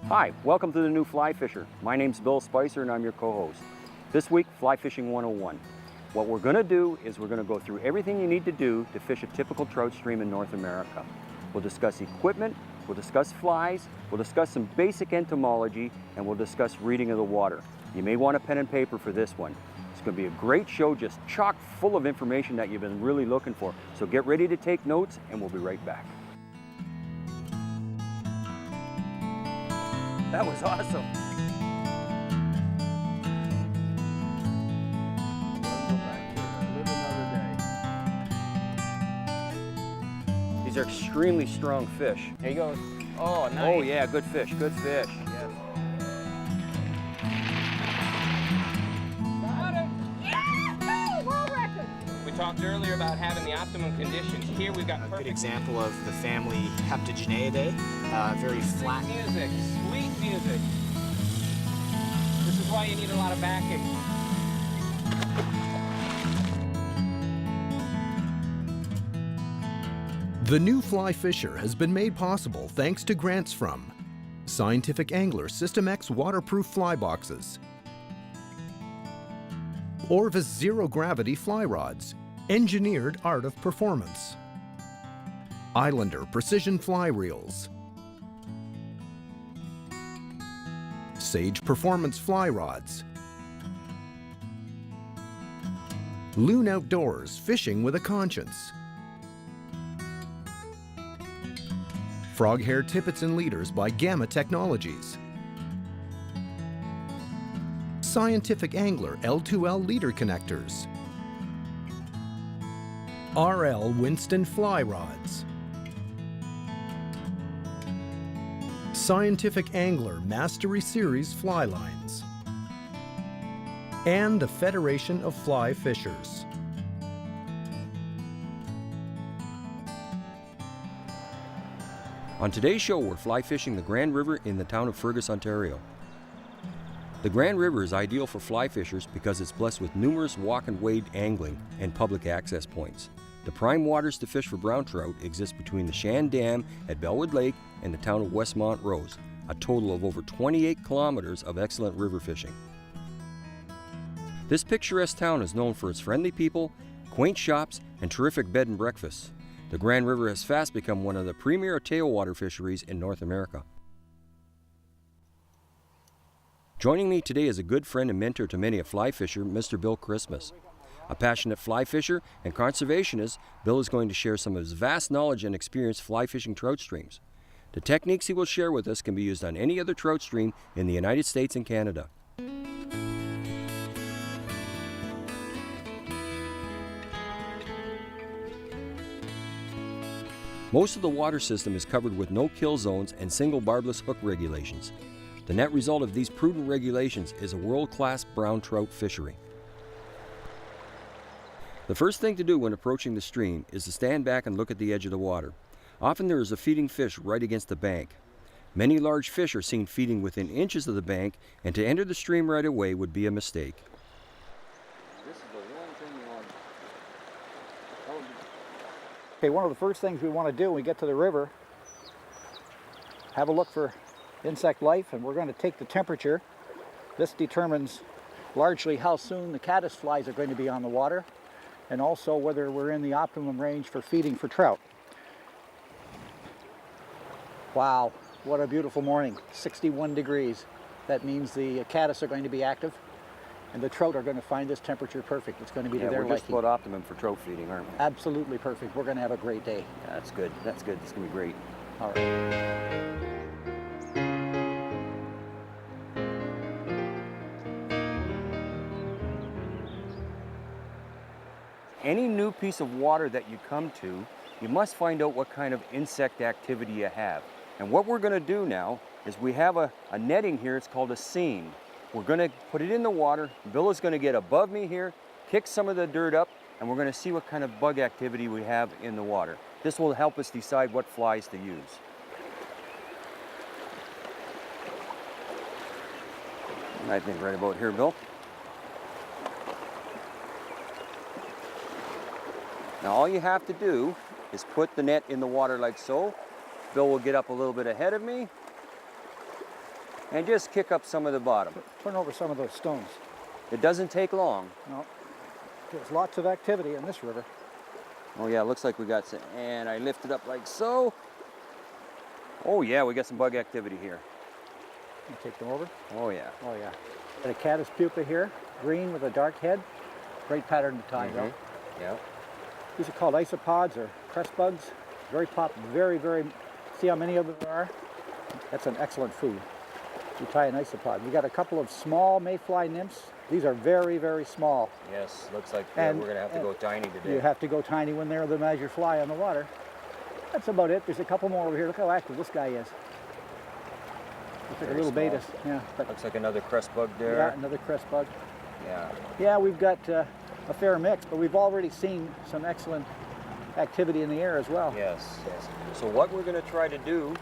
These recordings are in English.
Hi, welcome to the new Fly Fisher. My name's Bill Spicer and I'm your co-host. This week, Fly Fishing 101. What we're going to do is we're going to go through everything you need to do to fish a typical trout stream in North America. We'll discuss equipment, we'll discuss flies, we'll discuss some basic entomology, and we'll discuss reading of the water. You may want a pen and paper for this one. It's going to be a great show, just chock full of information that you've been really looking for. So get ready to take notes and we'll be right back. That was awesome. These are extremely strong fish. There you go. Oh, nice. Oh yeah, good fish, good fish. Yes. Got it! Yeah! World record! We talked earlier about having the optimum conditions. Here we've got A good perfect example of the family Heptageneidae, very flat. music, sweet music. This is why you need a lot of backing. The new Fly Fisher has been made possible thanks to grants from Scientific Angler System X waterproof fly boxes, Orvis zero gravity fly rods, engineered art of performance, Islander precision fly reels, Sage performance fly rods, Loon Outdoors fishing with a conscience, Frog hair tippets and leaders by Gamma Technologies, Scientific Angler L2L leader connectors, RL Winston fly rods, Scientific Angler Mastery Series fly lines, and the Federation of Fly Fishers. On today's show, we're fly fishing the Grand River in the town of Fergus, Ontario. The Grand River is ideal for fly fishers because it's blessed with numerous walk and wade angling and public access points. The prime waters to fish for brown trout exist between the Shan Dam at Bellwood Lake and the town of West Montrose, a total of over 28 kilometers of excellent river fishing. This picturesque town is known for its friendly people, quaint shops, and terrific bed and breakfasts. The Grand River has fast become one of the premier tailwater fisheries in North America. Joining me today is a good friend and mentor to many a fly fisher, Mr. Bill Christmas. A passionate fly fisher and conservationist, Bill is going to share some of his vast knowledge and experience fly fishing trout streams. The techniques he will share with us can be used on any other trout stream in the United States and Canada. Most of the water system is covered with no-kill zones and single barbless hook regulations. The net result of these prudent regulations is a world-class brown trout fishery. The first thing to do when approaching the stream is to stand back and look at the edge of the water. Often there is a feeding fish right against the bank. Many large fish are seen feeding within inches of the bank, and to enter the stream right away would be a mistake. This is the one thing you want. Okay, one of the first things we want to do when we get to the river, have a look for insect life, and we're going to take the temperature. This determines largely how soon the caddis flies are going to be on the water, and also whether we're in the optimum range for feeding for trout. Wow, what a beautiful morning, 61 degrees. That means the caddis are going to be active, and the trout are going to find this temperature perfect. It's going to be to their we're just liking. about optimum for trout feeding, aren't we? Absolutely perfect. We're going to have a great day. Yeah, that's good. That's good. It's going to be great. All right. Any new piece of water that you come to, you must find out what kind of insect activity you have. And what we're going to do now is we have a netting here. It's called a seine. We're going to put it in the water. Bill is going to get above me here, kick some of the dirt up, and we're going to see what kind of bug activity we have in the water. This will help us decide what flies to use. I think right about here, Bill. Now all you have to do is put the net in the water like so. Bill will get up a little bit ahead of me. and just kick up some of the bottom. Turn over some of those stones. It doesn't take long. No, there's lots of activity in this river. Oh yeah, it looks like we got some, and I lift it up like so. Oh yeah, we got some bug activity here. You take them over. Oh yeah. Oh yeah. Got a caddis pupa here, green with a dark head. Great pattern to tie though. Yeah. These are called isopods or crest bugs. Very very. See how many of them there are? That's an excellent food. You tie an isopod. We got a couple of small mayfly nymphs. These are very, very small. Yes, looks like And- we're gonna have to go tiny today. You have to go tiny when they're the as you fly on the water. That's about it. There's a couple more over here. Look how active this guy is. Looks like a Very little small. beta. Yeah, but Looks like another crest bug yeah, there. another crest bug. Yeah. Yeah, we've got a fair mix, but we've already seen some excellent activity in the air as well. Yes, yes. So what we're gonna try to do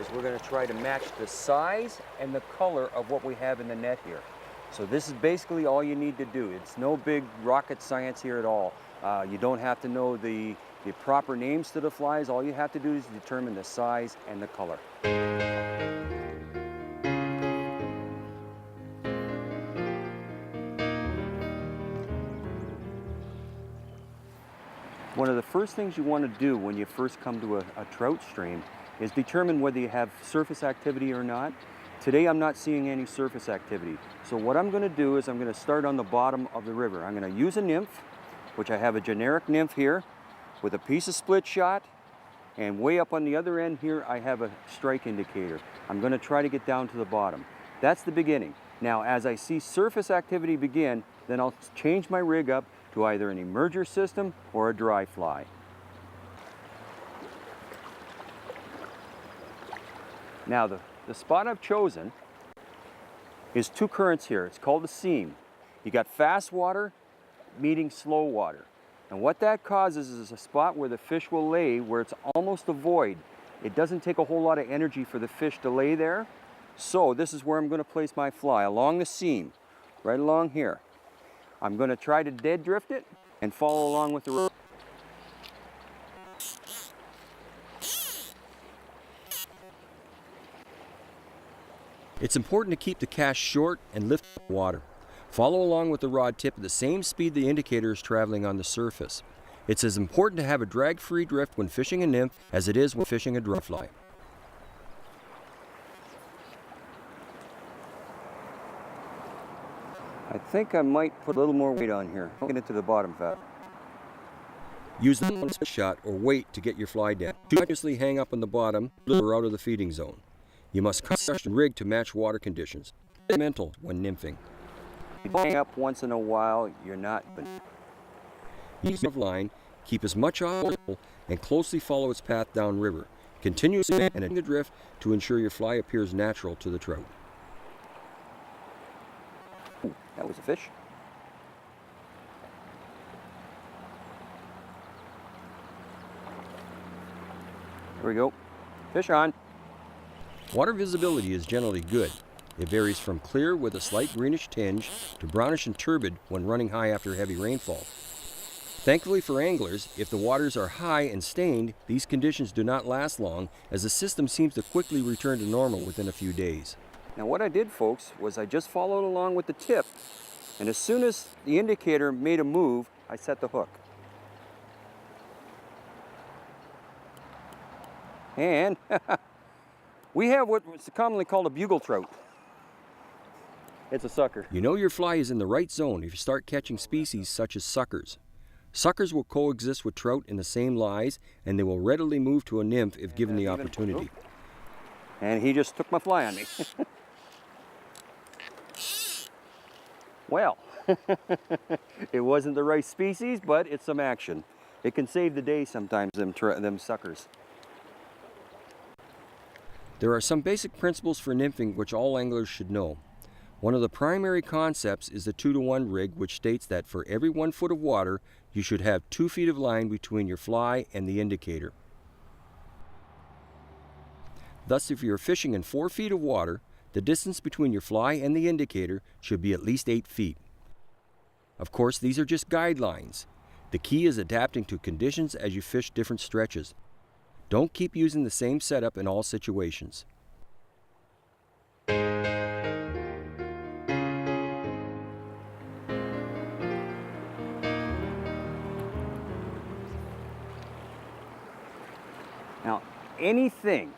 is we're gonna try to match the size and the color of what we have in the net here. So this is basically all you need to do. It's no big rocket science here at all. You don't have to know the proper names to the flies. All you have to do is determine the size and the color. One of the first things you want to do when you first come to a trout stream is determine whether you have surface activity or not. Today I'm not seeing any surface activity. So what I'm going to do is I'm going to start on the bottom of the river. I'm going to use a nymph, which I have a generic nymph here with a piece of split shot, and way up on the other end here I have a strike indicator. I'm going to try to get down to the bottom. That's the beginning. Now as I see surface activity begin, then I'll change my rig up to either an emerger system or a dry fly. Now the spot I've chosen is two currents here. It's called a seam. You got fast water meeting slow water. And what that causes is a spot where the fish will lay where it's almost a void. It doesn't take a whole lot of energy for the fish to lay there. So this is where I'm going to place my fly, along the seam, right along here. I'm going to try to dead drift it and follow along with the rope. It's important to keep the cast short and lift the water. Follow along with the rod tip at the same speed the indicator is traveling on the surface. It's as important to have a drag-free drift when fishing a nymph as it is when fishing a dry fly. I think I might put a little more weight on here. Get it to the bottom fat. Use the one shot or weight to get your fly down. Continuously hang up on the bottom or out of the feeding zone. You must custom rig to match water conditions. It's mental when nymphing. Hang up once in a while, you're not. Use the line, keep as much off as possible, and closely follow its path downriver. Continuously and the drift to ensure your fly appears natural to the trout. Ooh, that was a fish. There we go. Fish on. Water visibility is generally good. It varies from clear with a slight greenish tinge to brownish and turbid when running high after heavy rainfall. Thankfully for anglers, if the waters are high and stained, these conditions do not last long, as the system seems to quickly return to normal within a few days. Now what I did, folks, was I just followed along with the tip, and as soon as the indicator made a move, I set the hook. And we have what's commonly called a bugle trout. It's a sucker. You know your fly is in the right zone if you start catching species such as suckers. Suckers will coexist with trout in the same lies, and they will readily move to a nymph if given the opportunity. And he just took my fly on me. Well, it wasn't the right species, but it's some action. It can save the day sometimes, them suckers. There are some basic principles for nymphing which all anglers should know. One of the primary concepts is the 2-to-1 rig, which states that for every 1 foot of water, you should have 2 feet of line between your fly and the indicator. Thus, if you're fishing in 4 feet of water, the distance between your fly and the indicator should be at least 8 feet. Of course, these are just guidelines. The key is adapting to conditions as you fish different stretches. Don't keep using the same setup in all situations. Now, anything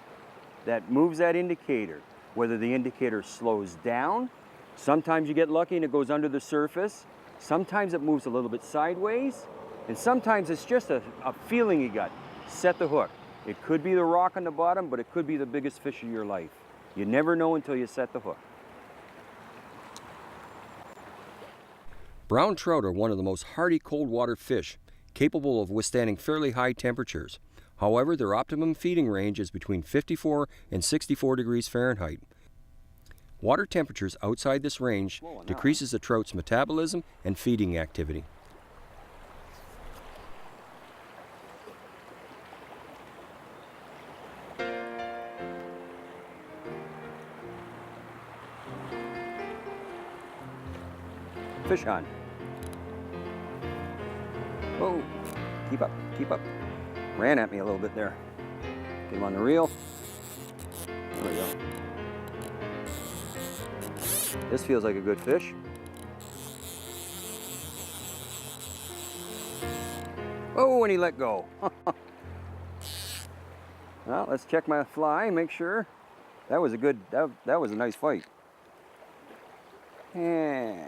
that moves that indicator, whether the indicator slows down, sometimes you get lucky and it goes under the surface, sometimes it moves a little bit sideways, and sometimes it's just a feeling you got. Set the hook. It could be the rock on the bottom, but it could be the biggest fish of your life. You never know until you set the hook. Brown trout are one of the most hardy cold water fish, capable of withstanding fairly high temperatures. However, their optimum feeding range is between 54 and 64 degrees Fahrenheit. Water temperatures outside this range decreases the trout's metabolism and feeding activity. Fish on. Whoa, keep up, keep up. Ran at me a little bit there. Get him on the reel. There we go. This feels like a good fish. Oh, and he let go. Well, let's check my fly, make sure. That was a good, that was a nice fight. And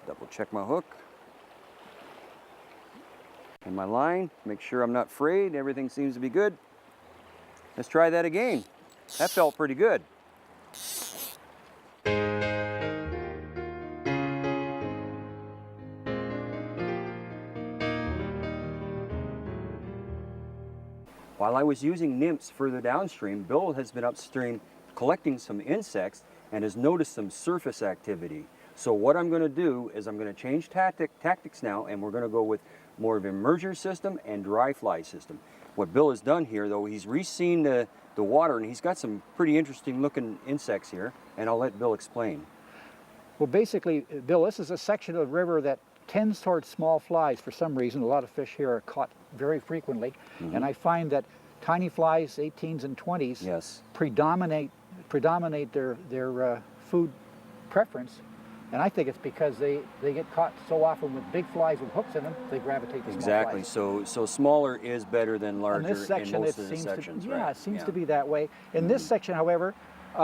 double check my hook and my line, make sure I'm not frayed, everything seems to be good. Let's try that again. That felt pretty good. While I was using nymphs further downstream, Bill has been upstream collecting some insects and has noticed some surface activity. So what I'm going to do is I'm going to change tactics now, and we're going to go with more of an emerger system and dry fly system. What Bill has done here, though, he's re-seen the water, and he's got some pretty interesting looking insects here, and I'll let Bill explain. Well, basically, Bill, this is a section of the river that tends towards small flies for some reason. A lot of fish here are caught very frequently, and I find that tiny flies, 18s and 20s, Yes. predominate their food preference. And I think it's because they get caught so often with big flies with hooks in them, they gravitate to small Exactly. flies. So smaller is better than larger In this section, in most it of the seems sections, to, right? yeah, it seems to be that way. In this section, however,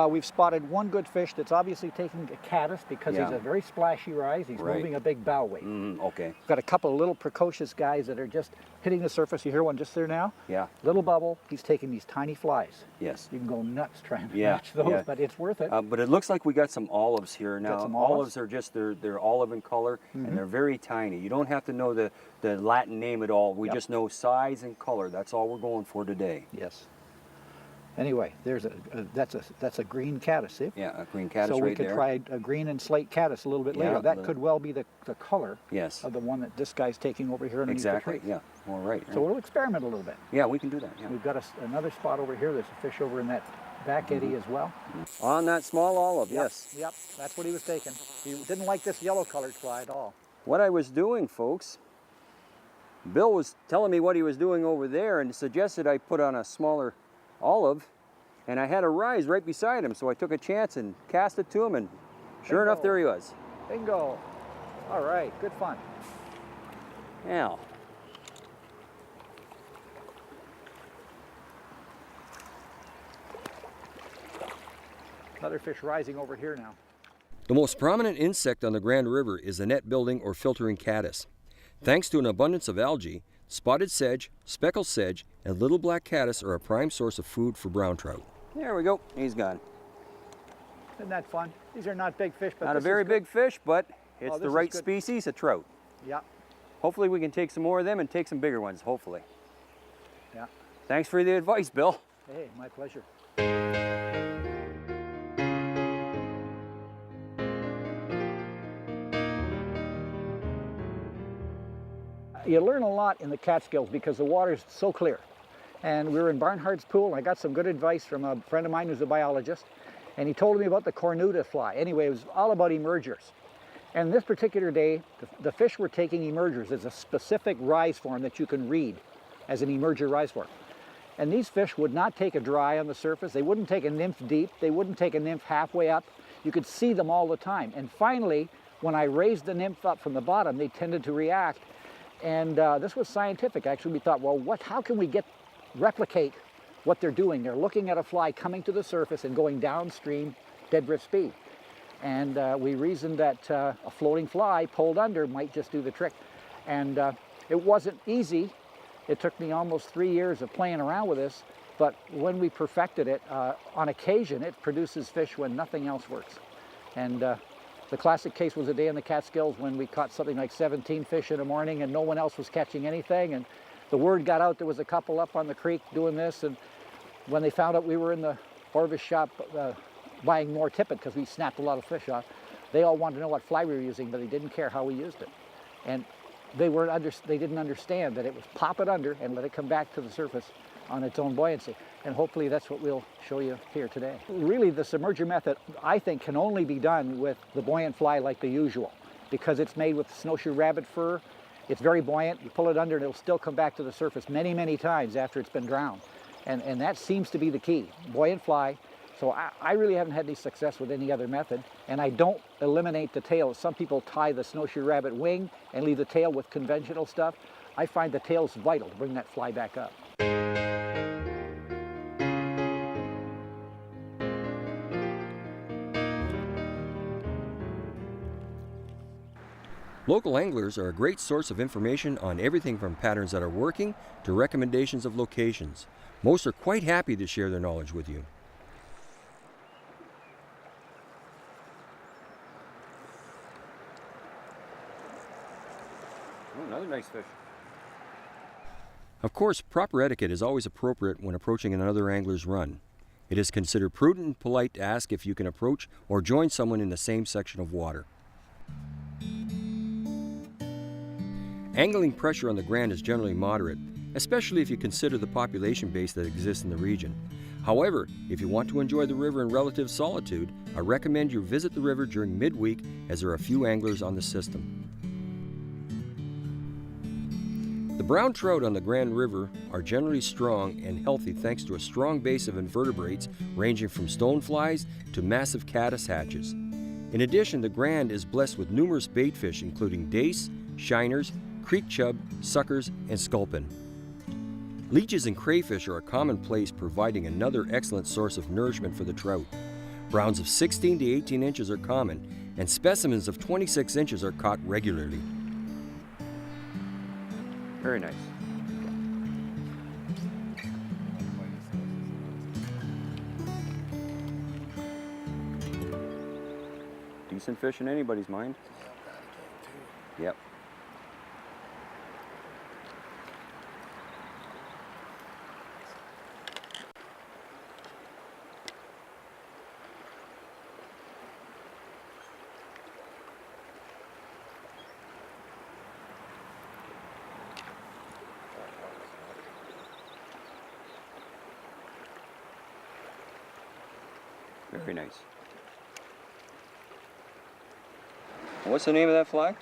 we've spotted one good fish that's obviously taking a caddis because he's a very splashy rise. He's moving a big bow wave. Okay. We've got a couple of little precocious guys that are just hitting the surface. You hear one just there now? Yeah. Little bubble. He's taking these tiny flies. Yes. You can go nuts trying to Yeah, match those, yeah. but it's worth it. But it looks like we got some olives here now. some Olives olives? are just they're olive in color and they're very tiny. You don't have to know the Latin name at all. We just know size and color. That's all we're going for today. Yes. Anyway, there's that's a green caddis, see? Yeah, a green caddis so we right could there. try a green and slate caddis a little bit Yeah, later. That the- could well be the color Yes. of the one that this guy's taking over here underneath Exactly. the tree. Yeah. All right. So we'll experiment a little bit. Yeah, we can do that. Yeah. We've got another spot over here. There's a fish over in that back eddy as well. On that small olive. Yep, Yes. Yep, that's what he was taking. He didn't like this yellow-colored fly at all. What I was doing, folks, Bill was telling me what he was doing over there and suggested I put on a smaller olive, and I had a rise right beside him, so I took a chance and cast it to him, and sure enough, there he was. Bingo. All right, good fun. Now, Another fish rising over here now. the most prominent insect on the Grand River is the net-building or filtering caddis. Thanks to an abundance of algae, spotted sedge, speckled sedge, and little black caddis are a prime source of food for brown trout. There we go. He's gone. Isn't that fun? These are not big fish, but Not a this very is big fish, but it's Oh, the this is right good. species of trout. Good. Yeah, Hopefully we can take some more of them and take some bigger ones, hopefully. yeah. Thanks for the advice, Bill. Hey, my pleasure. You learn a lot in the Catskills because the water's so clear. And we were in Barnhart's pool, and I got some good advice from a friend of mine who's a biologist, and he told me about the cornuta fly. Anyway, it was all about emergers. And this particular day, the fish were taking emergers. There's a specific rise form that you can read as an emerger rise form. And these fish would not take a dry on the surface. They wouldn't take a nymph deep. They wouldn't take a nymph halfway up. You could see them all the time. And finally, when I raised the nymph up from the bottom, they tended to react. And this was scientific. Actually, we thought, well, how can we replicate what they're doing? They're looking at a fly coming to the surface and going downstream dead drift speed. And we reasoned that a floating fly pulled under might just do the trick. And it wasn't easy. It took me almost 3 years of playing around with this, but when we perfected it, on occasion it produces fish when nothing else works. And the classic case was a day in the Catskills when we caught something like 17 fish in the morning and no one else was catching anything, and the word got out there was a couple up on the creek doing this, and when they found out we were in the Orvis shop buying more tippet because we snapped a lot of fish off, they all wanted to know what fly we were using, but they didn't care how we used it. And they didn't understand that it was pop it under and let it come back to the surface on its own buoyancy. And hopefully that's what we'll show you here today. Really, the submerger method, I think, can only be done with the buoyant fly like the usual, because it's made with snowshoe rabbit fur. It's very buoyant. You pull it under and it'll still come back to the surface many, many times after it's been drowned. And that seems to be the key, buoyant fly. So I really haven't had any success with any other method, and I don't eliminate the tail. Some people tie the snowshoe rabbit wing and leave the tail with conventional stuff. I find the tail's vital to bring that fly back up. Local anglers are a great source of information on everything from patterns that are working to recommendations of locations. Most are quite happy to share their knowledge with you. Oh, another nice fish. Of course, proper etiquette is always appropriate when approaching another angler's run. It is considered prudent and polite to ask if you can approach or join someone in the same section of water. Angling pressure on the Grand is generally moderate, especially if you consider the population base that exists in the region. However, if you want to enjoy the river in relative solitude, I recommend you visit the river during midweek, as there are a few anglers on the system. The brown trout on the Grand River are generally strong and healthy thanks to a strong base of invertebrates ranging from stoneflies to massive caddis hatches. In addition, the Grand is blessed with numerous bait fish including dace, shiners, creek chub, suckers, and sculpin. Leeches and crayfish are a commonplace, providing another excellent source of nourishment for the trout. Browns of 16 to 18 inches are common, and specimens of 26 inches are caught regularly. Very nice. Decent fish in anybody's mind. Yep. Very nice. What's the name of that fly?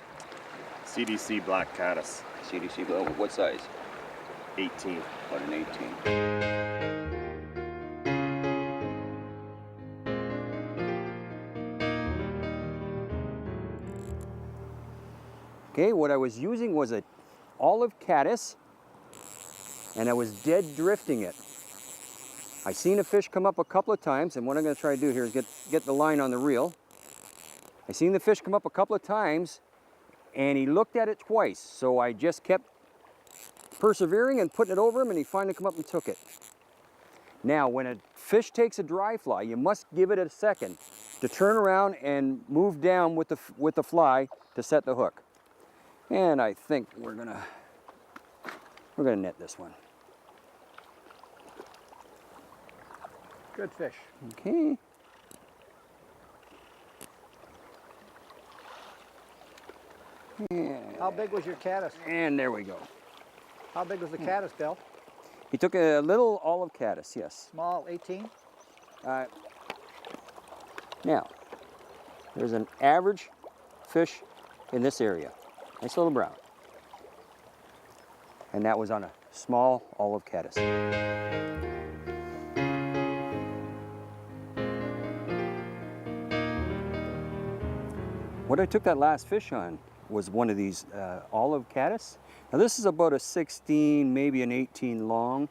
CDC black caddis, CDC. Oh, what size? 18. About an 18. Okay, what I was using was a olive caddis, and I was dead drifting it. I seen a fish come up a couple of times, and what I'm going to try to do here is get the line on the reel. I seen the fish come up a couple of times, and he looked at it twice, so I just kept persevering and putting it over him, and he finally come up and took it. Now, when a fish takes a dry fly, you must give it a second to turn around and move down with the fly to set the hook. And I think we're gonna net this one. Good fish. Okay. How big was your caddis? And there we go. How big was the caddis, Bill? He took a little olive caddis, yes. Small, 18? Now, there's an average fish in this area. Nice little brown. And that was on a small olive caddis. What I took that last fish on was one of these olive caddis. Now this is about a 16, maybe an 18 long.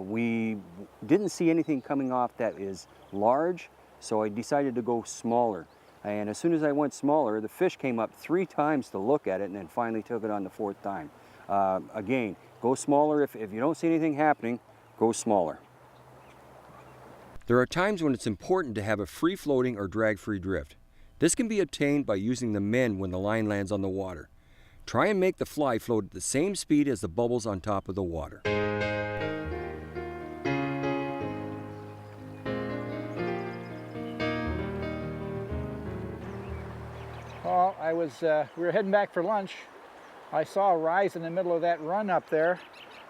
We didn't see anything coming off that is large, so I decided to go smaller. And as soon as I went smaller, the fish came up 3 times to look at it and then finally took it on the 4th time. Again, go smaller. If you don't see anything happening, go smaller. There are times when it's important to have a free-floating or drag-free drift. This can be obtained by using the mend when the line lands on the water. Try and make the fly float at the same speed as the bubbles on top of the water. Well, we were heading back for lunch. I saw a rise in the middle of that run up there.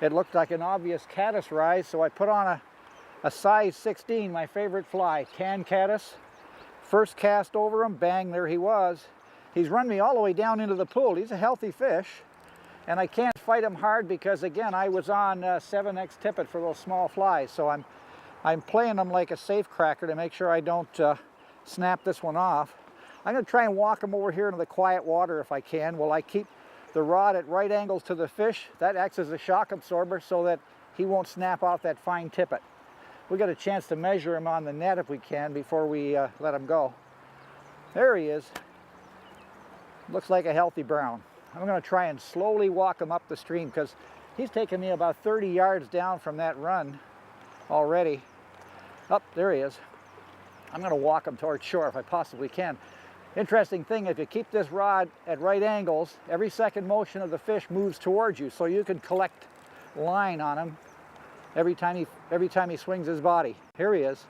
It looked like an obvious caddis rise, so I put on a size 16, my favorite fly, can caddis. First cast over him, bang, there he was. He's run me all the way down into the pool. He's a healthy fish, and I can't fight him hard because, again, I was on 7X tippet for those small flies, so I'm playing them like a safe cracker to make sure I don't snap this one off. I'm going to try and walk him over here into the quiet water if I can, while I keep the rod at right angles to the fish. That acts as a shock absorber so that he won't snap off that fine tippet. We got a chance to measure him on the net if we can before we let him go. There he is. Looks like a healthy brown. I'm going to try and slowly walk him up the stream because he's taken me about 30 yards down from that run already. Up, there he is. I'm going to walk him towards shore if I possibly can. Interesting thing, if you keep this rod at right angles, every second motion of the fish moves towards you, so you can collect line on him every time he swings his body. Here he is.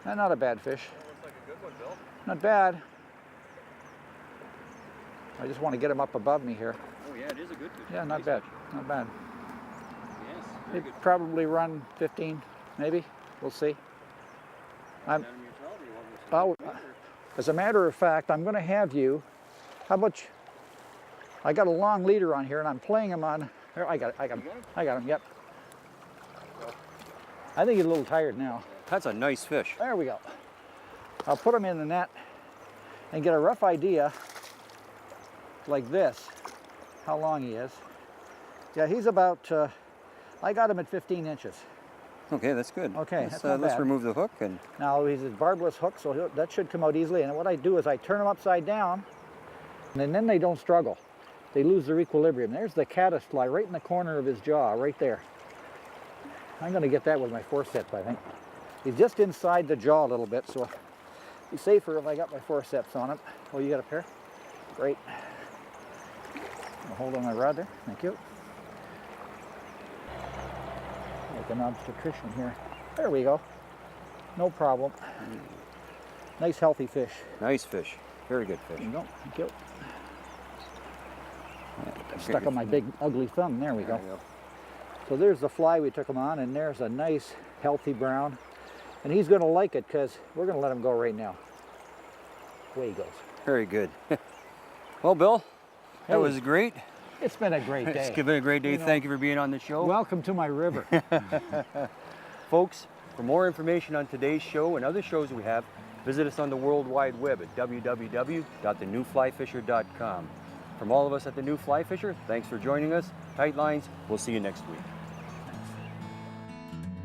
And not a bad fish. Looks like a good one, Bill. Not bad. I just want to get him up above me here. Oh yeah, it is a good fish. Yeah, not bad. Not bad. Yes, He'd probably run 15, maybe. We'll see. As a matter of fact, I'm going to have you. How about you? I got a long leader on here, and I'm playing him on. Here, I got him. I got him. Yep. I think he's a little tired now. That's a nice fish. There we go. I'll put him in the net and get a rough idea, like this, how long he is. Yeah, he's about. I got him at 15 inches. Okay, that's good. Okay, let's that's not bad. remove the hook and. Now he's a barbless hook, so that should come out easily. And what I do is I turn them upside down, and then they don't struggle. They lose their equilibrium. There's the caddis fly right in the corner of his jaw, right there. I'm going to get that with my forceps, I think. He's just inside the jaw a little bit, so it'll be safer if I got my forceps on him. Oh, you got a pair? Great. I'll hold on my rod there. Thank you. Like an obstetrician here. There we go. No problem. Nice healthy fish. Nice fish. Very good fish. There you go. Thank you. Stuck on my big ugly thumb. There we go. So there's the fly we took him on, and there's a nice healthy brown. And he's going to like it because we're going to let him go right now. Away he goes. Very good. Well, Bill, that was great. It's been a great day. It's been a great day. You know, Thank you for being on the show. Welcome to my river. Folks, for more information on today's show and other shows we have, visit us on the World Wide Web at www.thenewflyfisher.com. From all of us at The New Fly Fisher, thanks for joining us. Tight lines. We'll see you next week.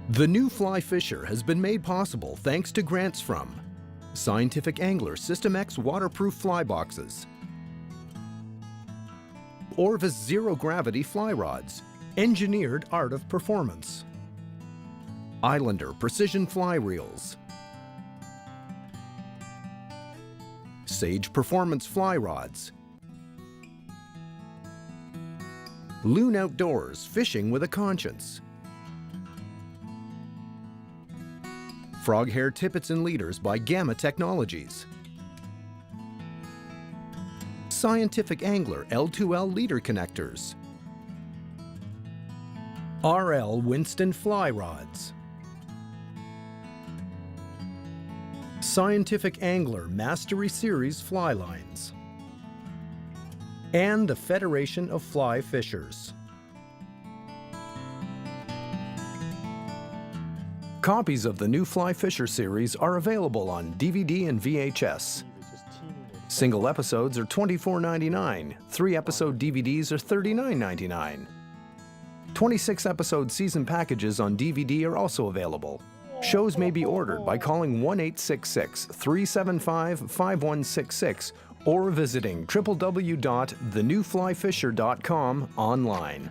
The New Fly Fisher has been made possible thanks to grants from Scientific Angler System X waterproof fly boxes, Orvis Zero Gravity fly rods, engineered art of performance, Islander precision fly reels, Sage Performance fly rods, Loon Outdoors fishing with a conscience, Frog Hair Tippets and Leaders by Gamma Technologies, Scientific Angler L2L Leader Connectors, RL Winston Fly Rods, Scientific Angler Mastery Series Fly Lines, and the Federation of Fly Fishers. Copies of the New Fly Fisher series are available on DVD and VHS. Single episodes are $24.99. 3-episode DVDs are $39.99. 26-episode season packages on DVD are also available. Shows may be ordered by calling 1-866-375-5166 or visiting www.thenewflyfisher.com online.